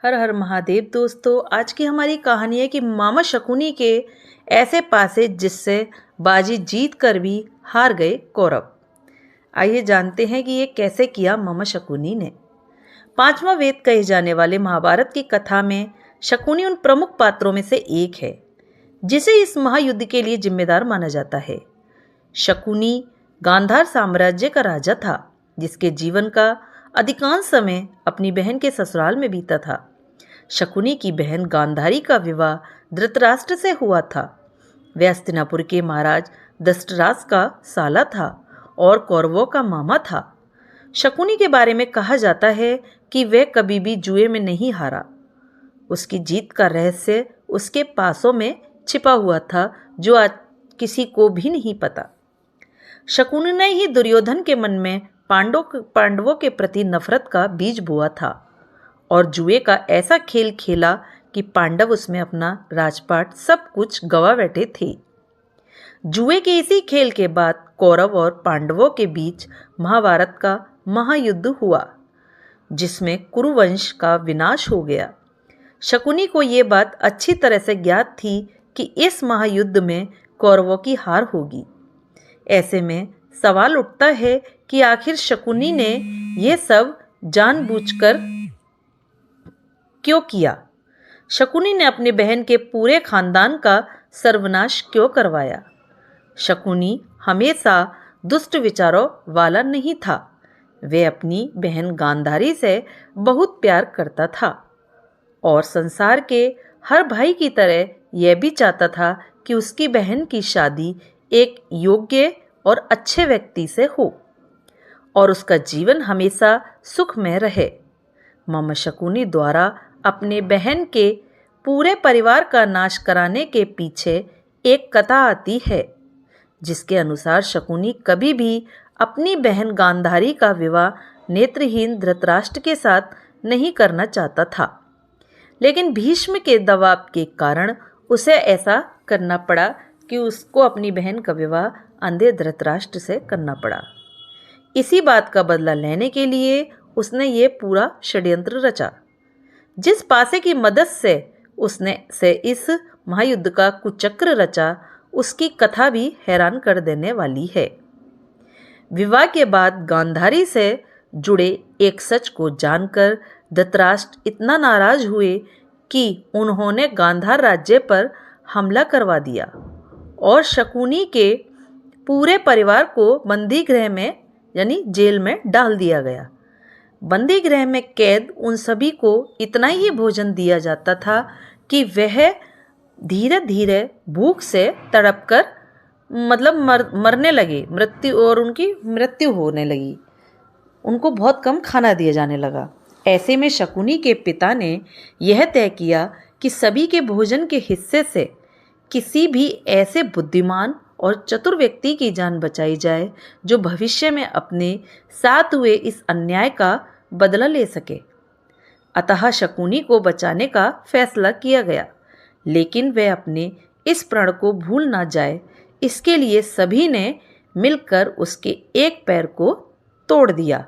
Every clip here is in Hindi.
हर हर महादेव। दोस्तों, आज की हमारी कहानी है कि मामा शकुनी के ऐसे पासे जिससे बाजी जीत कर भी हार गए कौरव। आइए जानते हैं कि ये कैसे किया मामा शकुनी ने। पांचवा वेद कहे जाने वाले महाभारत की कथा में शकुनी उन प्रमुख पात्रों में से एक है जिसे इस महायुद्ध के लिए जिम्मेदार माना जाता है। शकुनी गांधार साम्राज्य का राजा था जिसके जीवन का अधिकांश समय अपनी बहन के ससुराल में बीता था। शकुनी की बहन गांधारी का विवाह धृतराष्ट्र से हुआ था। वह हस्तिनापुर के महाराज दृष्टराष्ट्र का साला था और कौरवों का मामा था। शकुनी के बारे में कहा जाता है कि वह कभी भी जुए में नहीं हारा। उसकी जीत का रहस्य उसके पासों में छिपा हुआ था जो आज किसी को भी नहीं पता। शकुनी ने ही दुर्योधन के मन में पांडवों के प्रति नफरत का बीज बोआ था और जुए का ऐसा खेल खेला कि पांडव उसमें अपना राजपाट सब कुछ गवा बैठे थे। जुए के इसी खेल के बाद कौरव और पांडवों के बीच महाभारत का महायुद्ध हुआ जिसमें कुरुवंश का विनाश हो गया। शकुनी को ये बात अच्छी तरह से ज्ञात थी कि इस महायुद्ध में कौरवों की हार होगी। ऐसे में सवाल उठता है कि आखिर शकुनी ने यह सब जानबूझकर क्यों किया। शकुनी ने अपनी बहन के पूरे खानदान का सर्वनाश क्यों करवाया। शकुनी हमेशा दुष्ट विचारों वाला नहीं था। वह अपनी बहन गांधारी से बहुत प्यार करता था और संसार के हर भाई की तरह यह भी चाहता था कि उसकी बहन की शादी एक योग्य और अच्छे व्यक्ति से हो और उसका जीवन हमेशा सुखमय रहे। मामा शकुनी द्वारा अपने बहन के पूरे परिवार का नाश कराने के पीछे एक कथा आती है जिसके अनुसार शकुनी कभी भी अपनी बहन गांधारी का विवाह नेत्रहीन धृतराष्ट्र के साथ नहीं करना चाहता था, लेकिन भीष्म के दबाव के कारण उसे ऐसा करना पड़ा कि उसको अपनी बहन का विवाह अंधे धृतराष्ट्र से करना पड़ा। इसी बात का बदला लेने के लिए उसने ये पूरा षड्यंत्र रचा जिस पासे की मदद से उसने इस महायुद्ध का कुचक्र रचा। उसकी कथा भी हैरान कर देने वाली है। विवाह के बाद गांधारी से जुड़े एक सच को जानकर धृतराष्ट्र इतना नाराज हुए कि उन्होंने गांधार राज्य पर हमला करवा दिया और शकुनी के पूरे परिवार को बंदी गृह में यानी जेल में डाल दिया गया। बंदी गृह में कैद उन सभी को इतना ही भोजन दिया जाता था कि वह धीरे धीरे भूख से तड़पकर मरने लगे, उनकी मृत्यु होने लगी। उनको बहुत कम खाना दिया जाने लगा। ऐसे में शकुनी के पिता ने यह तय किया कि सभी के भोजन के हिस्से से किसी भी ऐसे बुद्धिमान और चतुर व्यक्ति की जान बचाई जाए जो भविष्य में अपने साथ हुए इस अन्याय का बदला ले सके। अतः शकुनी को बचाने का फैसला किया गया, लेकिन वह अपने इस प्रण को भूल ना जाए इसके लिए सभी ने मिलकर उसके एक पैर को तोड़ दिया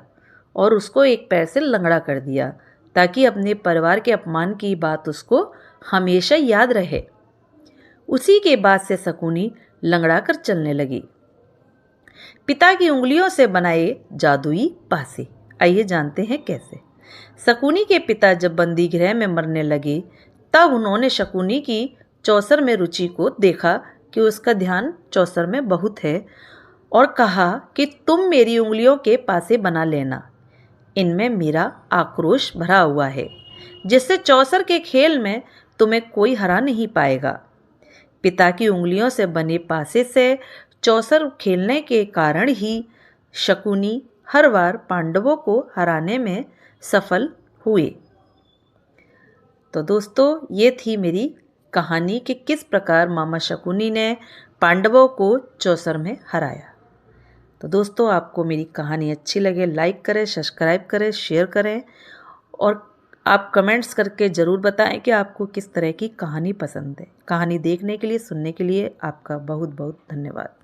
और उसको एक पैर से लंगड़ा कर दिया ताकि अपने परिवार के अपमान की बात उसको हमेशा याद रहे। उसी के बाद से शकुनी लंगड़ा कर चलने लगी। पिता की उंगलियों से बनाए जादुई पासे। आइए जानते हैं कैसे। शकुनी के पिता जब बंदी गृह में मरने लगे तब उन्होंने शकुनी की चौसर में रुचि को देखा कि उसका ध्यान चौसर में बहुत है और कहा कि तुम मेरी उंगलियों के पासे बना लेना, इनमें मेरा आक्रोश भरा हुआ है जिससे चौसर के खेल में तुम्हें कोई हरा नहीं पाएगा। पिता की उंगलियों से बने पासे से चौसर खेलने के कारण ही शकुनी हर बार पांडवों को हराने में सफल हुए। तो दोस्तों, ये थी मेरी कहानी कि किस प्रकार मामा शकुनी ने पांडवों को चौसर में हराया। तो दोस्तों, आपको मेरी कहानी अच्छी लगे लाइक करें, सब्सक्राइब करें, शेयर करें और आप कमेंट्स करके ज़रूर बताएं कि आपको किस तरह की कहानी पसंद है। कहानी देखने के लिए, सुनने के लिए आपका बहुत बहुत धन्यवाद।